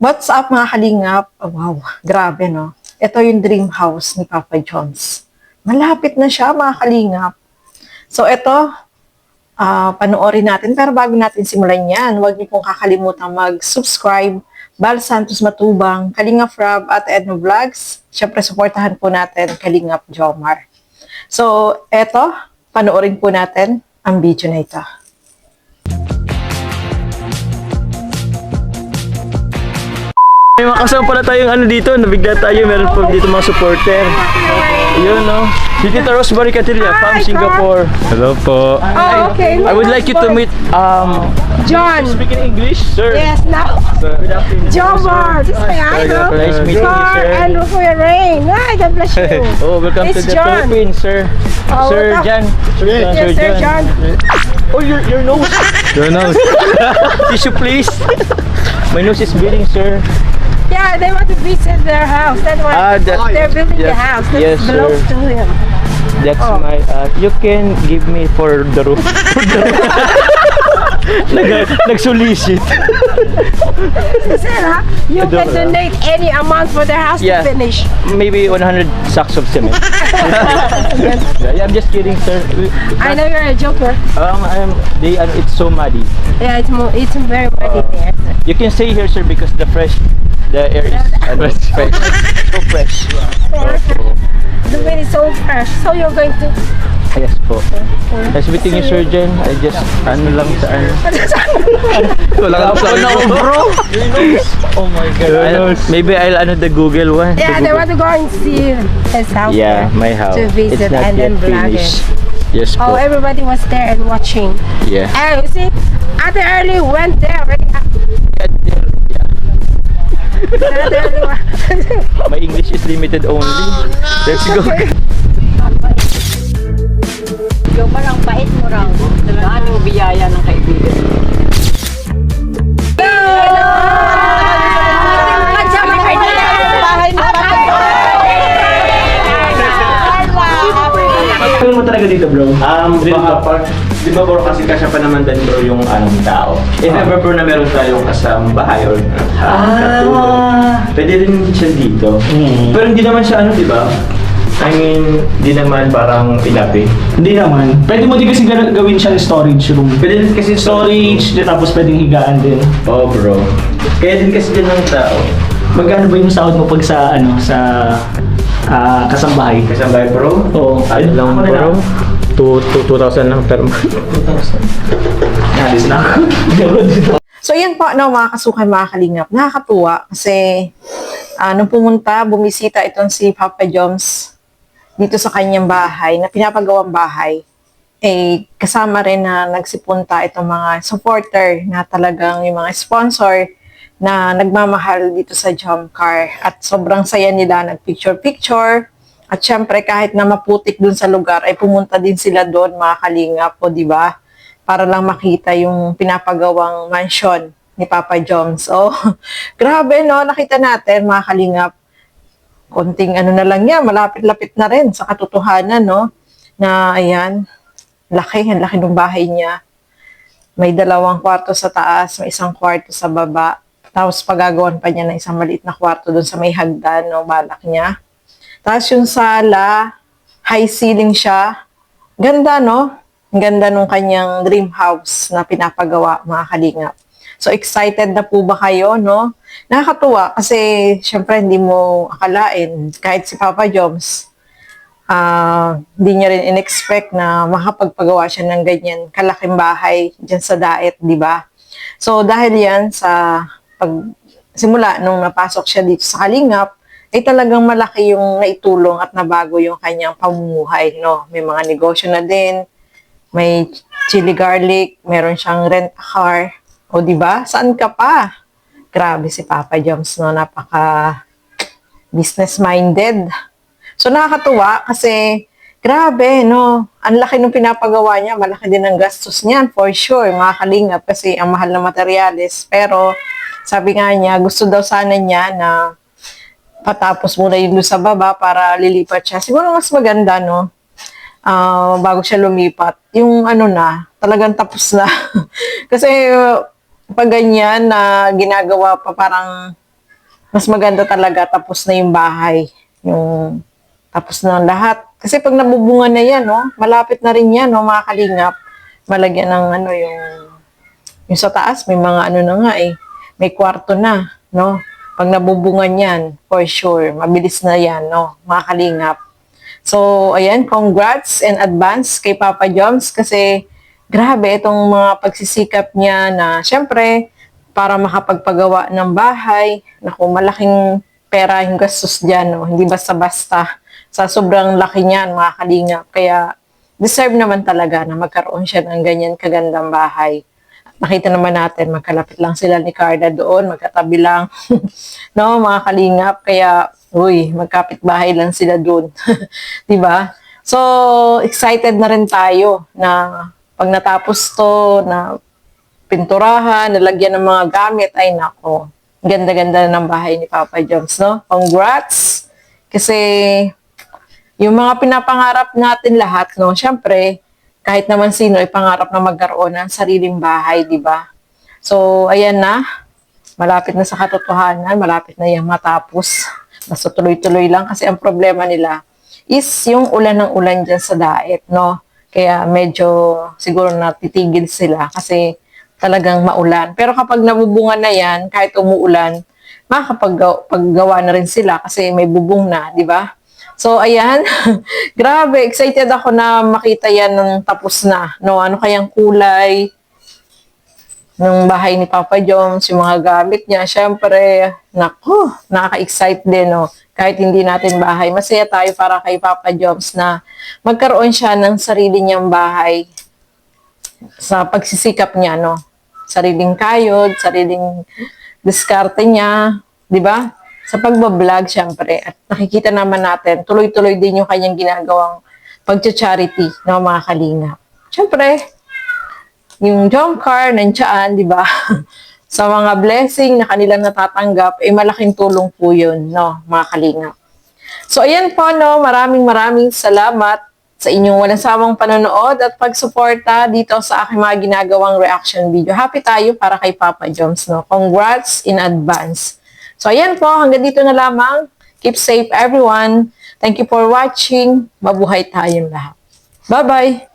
What's up mga kalingap? Oh, wow, grabe no. Ito yung dream house ni Papa John's. Malapit na siya mga kalingap. So ito, panoorin natin. Pero bago natin simulan yan, huwag niyo pong kakalimutan mag-subscribe. Bal Santos Matubang, Kalingap Rob at Edno Vlogs. Siyempre, supportahan po natin Kalingap Jomar. So ito, panoorin po natin ang video na ito. May makasama pala tayong ano dito, nabigla tayo, meron po dito mga supporter. Yun, no? Si Tita Rosemary Catilla from Singapore. Hello po. Oh, okay. I would like you to meet, John. speaking English, sir. Yes, now. Good afternoon. Jomar. This is my idol. Nice meeting you, Sir sir. Andrew Rain. Ay, God bless you. Oh, welcome to It's the John. Philippines, sir. Oh, Sir welcome. John. Yes, Sir John. Oh, your nose. Your nose. Tissue, please. My nose is bleeding, sir. Yeah, they want to visit their house. That's why they're building the yes, house. That yes, belongs sir. to him. That's Oh. my, you can give me for the roof. Nag-solicit. He said, huh? You can donate any amount for their house Yeah. to finish. Maybe 100 sacks of cement. Yeah, I'm just kidding, sir. I know you're a joker. It's so muddy. Yeah, it's very muddy there. You can stay here, sir, because the air is fresh. So fresh. The wind is so fresh. So you're going to... Yes po. Nice meeting you, Sir Jen. I just, lang sa Wala ka bro. Oh my God. Maybe I'll the Google one. Yeah, they want to go and see his house. Yeah, there. my house. To visit It's not and then yet vlog finished. it. Yes Oh, po. everybody was there and watching. Yeah. And you see, Ate Early went there already. Ate Early My English is limited only. Let's go. Yung parang bait mo raw. Saan yung biyaya ng kaibigan? Ano mo talaga dito, bro? Baka di ba bro kasi kasya pa naman din bro yung anong tao. If ever bro na meron tayong kasama bahay or katulong, pwede rin siya dito. Pero hindi naman siya ano, di ba? I mean, di naman parang inapi. Hindi naman. Pwede mo din kasi gawin siyang storage room. Pwede din kasi Storage, tapos pwedeng higaan din. Oh bro. Kaya din kasi din ng tao. Magkano ba yung sahod mo pag sa kasambahay? Kasabay bro? Oo. Ano lang Ako na bro? lang. 2,000 lang per month. 2,000. Nalis na ako. Gano'n dito. So yan po, no, mga kasukay, mga kalingap. Nakakatuwa kasi nung bumisita itong si Papa Joms dito sa kanyang bahay, na pinapagawang bahay, kasama rin na nagsipunta itong mga supporter na talagang yung mga sponsor na nagmamahal dito sa Jump Car. At sobrang saya nila, nagpicture-picture. At syempre, kahit na maputik dun sa lugar, ay pumunta din sila doon, mga kalingap, o di ba? Para lang makita yung pinapagawang mansion ni Papa Joms. So, grabe, no? Nakita natin, mga kalingap, konting ano na lang yan, malapit-lapit na rin sa katotohanan, no? Na, ayan, ang laki ng bahay niya. May 2 kwarto sa taas, may 1 kwarto sa baba. Tapos pagagawan pa niya ng isang maliit na kwarto doon sa may hagdan, no? Balak niya. Tapos yung sala, high ceiling siya. Ganda, no? Ang ganda nung kanyang dream house na pinapagawa, mga kalingap. So, excited na po ba kayo, no? Nakakatuwa kasi, syempre, hindi mo akalain. Kahit si Papa Joms, hindi niya rin in-expect na makapagpagawa siya ng ganyan kalaking bahay dyan sa Daet, di ba? So, dahil yan sa simula nung napasok siya dito sa Kalingap, ay talagang malaki yung naitulong at nabago yung kanyang pamumuhay, no? May mga negosyo na din, may chili garlic, meron siyang rent a car, o di ba? Saan ka pa? Grabe si Papa Joms, no? Napaka business-minded. So, nakakatuwa kasi grabe, no? Ang laki nung pinapagawa niya, malaki din ang gastos niyan, for sure, mga kalingap, kasi ang mahal na materyales. Pero, sabi nga niya, gusto daw sana niya na patapos muna yun doon sa baba para lilipat siya. Siguro mas maganda, no? Bago siya lumipat. Yung ano na, talagang tapos na. Kasi pag ganyan na ginagawa pa parang mas maganda talaga tapos na yung bahay. Yung tapos na ang lahat. Kasi pag nabubunga na yan, no, malapit na rin yan, no, mga kalingap. Malagyan ng ano, yung sa taas, may mga ano na nga eh. May kwarto na, no. Pag nabubungan yan, for sure, mabilis na yan, no, mga kalingap. So, ayan, congrats and advance kay Papa Joms kasi grabe itong mga pagsisikap niya na syempre, para makapagpagawa ng bahay, naku, malaking pera yung gastos dyan, no? Hindi basta-basta. Sa sobrang laki niyan, mga kalingap. Kaya, deserve naman talaga na magkaroon siya ng ganyan kagandang bahay. Nakita naman natin, magkalapit lang sila ni Carla doon, magkatabi lang. No, mga kalingap. Kaya, uy, magkapit-bahay lang sila doon. 'Di ba? So, excited na rin tayo na pag natapos to, na pinturahan, nalagyan ng mga gamit, ay nako, ganda-ganda ng bahay ni Papa Joms, no? Congrats! Kasi, yung mga pinapangarap natin lahat, no? Siyempre, kahit naman sino ay pangarap na magkaroon ng sariling bahay, di ba? So, ayan na. Malapit na sa katotohanan, malapit na yung matapos. Basta tuloy-tuloy lang kasi ang problema nila is yung ulan ng ulan dyan sa daet, no? Kaya medyo siguro natitigil sila kasi talagang maulan. Pero kapag nabubunga na yan, kahit umuulan, makakapaggawa na rin sila kasi may bubong na, di ba? So, ayan. Grabe, excited ako na makita yan ng tapos na. No? Ano kayang kulay ng bahay ni Papa Joms, yung mga gamit niya. Siyempre, naku, nakaka-excite din, no? Kahit hindi natin bahay. Masaya tayo para kay Papa Joms na magkaroon siya ng sarili niyang bahay sa pagsisikap niya, no? Sariling kayod, sariling diskarte niya, di ba? Sa pagbablog, syempre. At nakikita naman natin, tuloy-tuloy din yung kanyang ginagawang pagcha-charity ng mga kalingap. Syempre, yung jump car, nandiyan, di ba? Sa mga blessing na kanilang natatanggap, eh malaking tulong po yun, no, mga kalingap. So, ayan po, no, maraming salamat sa inyong walang sawang panonood at pagsuporta dito sa aking mga ginagawang reaction video. Happy tayo para kay Papa Joms, no? Congrats in advance. So, ayan po, hanggang dito na lamang. Keep safe, everyone. Thank you for watching. Mabuhay tayong lahat. Bye-bye!